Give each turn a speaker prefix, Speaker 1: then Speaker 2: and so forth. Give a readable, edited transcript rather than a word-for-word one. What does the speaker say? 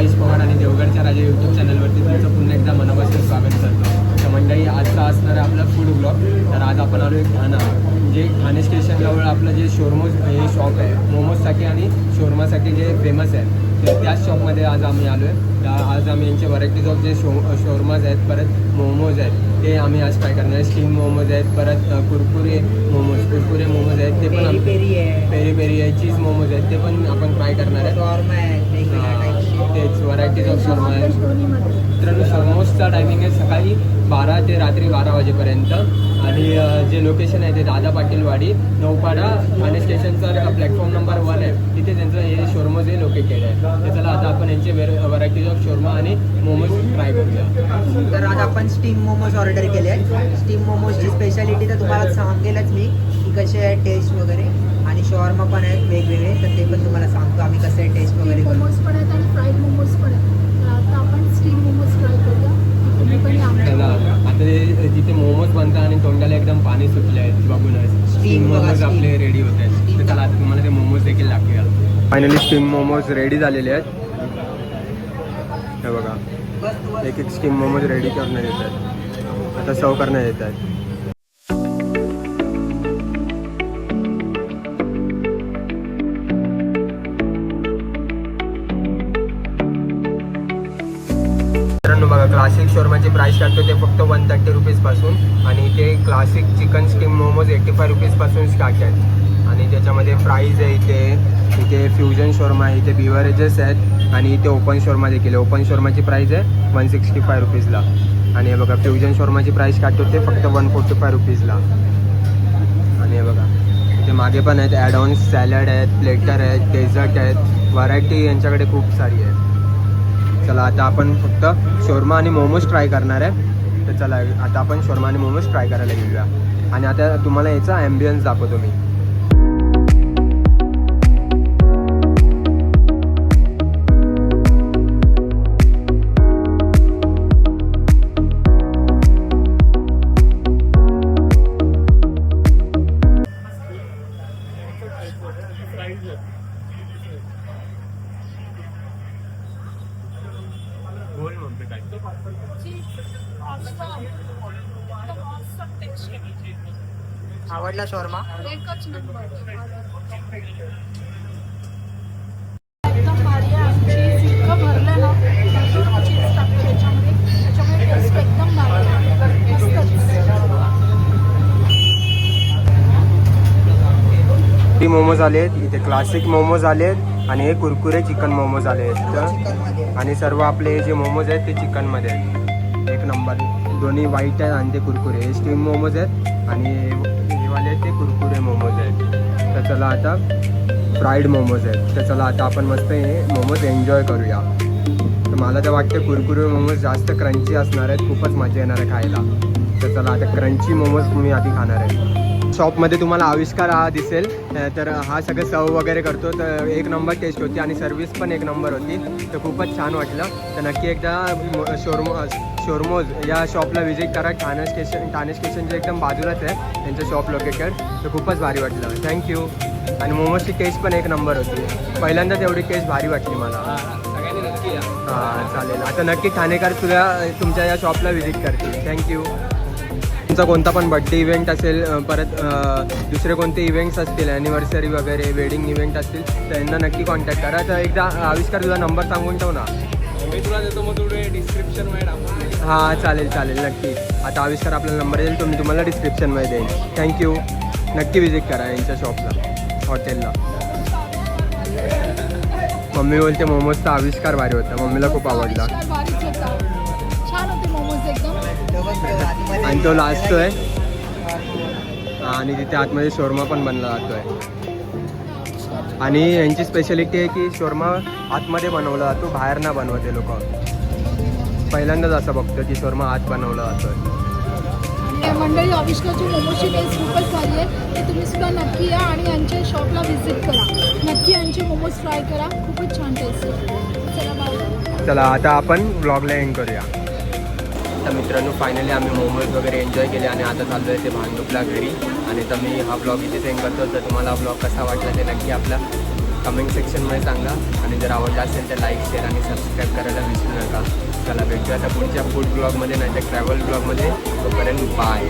Speaker 1: आयुष पवार आणि देवगडच्या राजा यूट्यूब चॅनलवरती तुमचं पुन्हा एकदा मनापासून स्वागत करतो. तर मंडळी आजचा असणार आहे आपला फूड ब्लॉग. तर आज आपण आलो आहे ठाणा, जे ठाणे स्टेशनजवळ आपलं जे शोरमोज हे शॉप आहे, मोमोजसाठी आणि शोरमासाठी जे फेमस आहे, तर त्याच शॉपमध्ये आज आम्ही आलो आहे. आज आम्ही यांचे व्हरायटीज ऑफ जे शोरमाज आहेत, परत मोमोज आहेत ते आम्ही आज ट्राय करणार आहे. स्टीम मोमोज आहेत, परत कुरकुरे मोमोज आहेत ते पण पेरी पेरी आहे, चीज मोमोज आहेत ते पण आपण ट्राय करणार आहे. तेच व्हरायटीज ऑफ शोरमा आहे. मित्रांनो शोरमोजचा टायमिंग आहे सकाळी 12 ते रात्री 12 वाजेपर्यंत आणि जे लोकेशन आहे ते दादा पाटील वाडी नौपाडा ठाणे स्टेशनचा प्लॅटफॉर्म नंबर 1 आहे, तिथे त्यांचं हे शोरमोज हे लोकेटेड आहे. तर चला आता आपण यांचे व्हरायटीज ऑफ शोरमा आणि मोमोज ट्राय करूया.
Speaker 2: तर आज आपण स्टीम मोमोज ऑर्डर केले आहेत. स्टीम मोमोजची स्पेशालिटी तर तुम्हाला सांगेलच मी की कसे आहे टेस्ट वगैरे, आणि शॉर्मा पण आहेत वेगवेगळे, तर ते पण तुम्हाला सांगतो आम्ही कसे आहे टेस्ट वगैरे.
Speaker 3: मोमोज पण आहेत आणि फ्राईड मोमोज पण आहेत. तर आता आपण स्टीम मोमोज ट्राय करूया. तुम्ही पण
Speaker 1: चला आता ते जिथे मोमोज बनतात आणि तोंडाला एकदम पाणी सुटले आहेत बघूनच स्टीम मोमोज आपले रेडी होत आहेत. तर चला आता तुम्हाला ते मोमोज देखील दाखवूया. फायनली स्टीम मोमोज रेडी झालेले आहेत. हे बघा, एक एक स्टीम मोमोज रेडी करण्यात येत आहेत, आता सर्व करण्यात येत आहेत. मित्रांनो बघा, क्लासिक शोरमाची प्राईस टाकतो ते फक्त 130 रुपीजपासून, आणि ते क्लासिक चिकन स्टीम मोमोज 85 रुपीजपासून स्टार्ट आहेत. आणि त्याच्यामध्ये प्राईज आहे इथे फ्युजन शोरमा आहे, इथे बिवरेजेस आहेत, आणि इथे ओपन शोरमा देखील. ओपन शोरमाची प्राईस आहे 165 रुपीजला. आणि हे बघा फ्युजन शोरमाची प्राईस काढतो ते फक्त 145 रुपीजला. आणि हे बघा इथे मागे पण आहेत ॲडऑन्स, सॅलड आहेत, प्लेटर आहेत, डेझर्ट आहेत, व्हरायटी यांच्याकडे खूप सारी आहे. चला आता आपण फक्त शोरमा आणि मोमोज ट्राय करणार आहे. तर चला आता आपण शोरमा आणि मोमोज ट्राय करायला घेऊया. आणि आता तुम्हाला याचा ॲम्बियन्स दाखवतो मी.
Speaker 2: आवडला शॉर्मा?
Speaker 3: एकच नंबर. एकदम भारी आहे. चीज इतकं भरलं ना, भरपूर चीज टाकते त्याच्यामुळे टेस्ट एकदम भारी आहे.
Speaker 1: ती मोमोज आले आहेत, इथे क्लासिक मोमोज आले आहेत, आणि हे कुरकुरे चिकन मोमोज आले आहेत. तर आणि सर्व आपले जे मोमोज आहेत ते चिकनमध्ये आहेत. एक नंबर, दोन्ही व्हाईट आहेत आणि ते कुरकुरे. हे स्टीम मोमोज आहेत आणि हे वाले ते कुरकुरे मोमोज आहेत. तर चला आता फ्राईड मोमोज आहेत. तर चला आता आपण मस्त हे मोमोज एन्जॉय करूया. तर मला तर वाटतं कुरकुरे मोमोज जास्त क्रंची असणार आहेत, खूपच मजा येणार आहे खायला. तर चला आता क्रंची मोमोज मी आधी खाणार आहे. शॉपमध्ये तुम्हाला आविष्कार हा दिसेल. तर हा सगळं सर्व वगैरे करतो, तर एक नंबर टेस्ट होती आणि सर्विस पण एक नंबर होती. तर खूपच छान वाटलं. तर नक्की एकदा शोरमोज या शॉपला व्हिजिट करा. ठाणे स्टेशनच्या एकदम बाजूलाच आहे त्यांचं शॉप लोकेटेड. तर खूपच भारी वाटलं, थँक्यू. आणि मोमोजची टेस्ट पण एक नंबर होती. पहिल्यांदाच एवढी टेस्ट भारी वाटली मला. सगळ्यांनी नक्की हां चालेल. आता नक्की ठाणेकर तुमच्या या शॉपला व्हिजिट करतील. थँक्यू. तुमचा कोणता पण बड्डे इव्हेंट असेल, परत दुसरे कोणते इव्हेंट्स असतील, ॲनिव्हर्सरी वगैरे, वेडिंग इव्हेंट असतील, तर यांना नक्की कॉन्टॅक्ट करा. तर एकदा आविष्कार तुझा नंबर सांगून ठेव ना. मी तुला देतो, मग तुझे डिस्क्रिप्शनमध्ये. हां चालेल नक्की. आता आविष्कार आपला नंबर येईल, तो मी तुम्हाला डिस्क्रिप्शनमध्ये देईन. थँक्यू. नक्की व्हिजिट करा यांच्या शॉपला, हॉटेलला. मम्मी बोलते मोमोजचा आविष्कार भारी होता, मम्मीला खूप आवडला.
Speaker 3: छान होते मोमोज एकदम.
Speaker 1: आणि तो लास्ट आहे, आणि तिथे आतमध्ये शोरमा पण बनला जातो आहे. आणि यांची स्पेशालिटी आहे की शोरमा आतमध्ये बनवला जातो, बाहेर ना बनवते लोक. पहिल्यांदाच असं बघतो की शोरमा आत बनवला जातो.
Speaker 3: मंडळी आविष्कारची मोमोजची टेस्ट खूपच भारी आहे. ते तुम्ही सुद्धा नक्की या आणि यांच्या शॉपला व्हिजिट करा. नक्की यांचे मोमोज ट्राय करा, खूपच छान टेस्ट आहे. चला बाय.
Speaker 1: चला आता आपण ब्लॉगला एंड करूया. तर मित्रांनो फायनली आम्ही मोमोज वगैरे एन्जॉय केले आणि आता चाललो आहे ते भांडुपला घरी. आणि तर मी हा ब्लॉग इथे सेंड करतो. तर तुम्हाला ब्लॉग कसा वाटला ते नक्की आपला कमेंट सेक्शनमध्ये सांगा आणि जर आवडलं असेल तर लाईक शेअर आणि सबस्क्राईब करायला विसरू नका. चला भेटूया आता पुढच्या फूड ब्लॉगमध्ये नाही तर ट्रॅव्हल ब्लॉगमध्ये. तोपर्यंत बाय.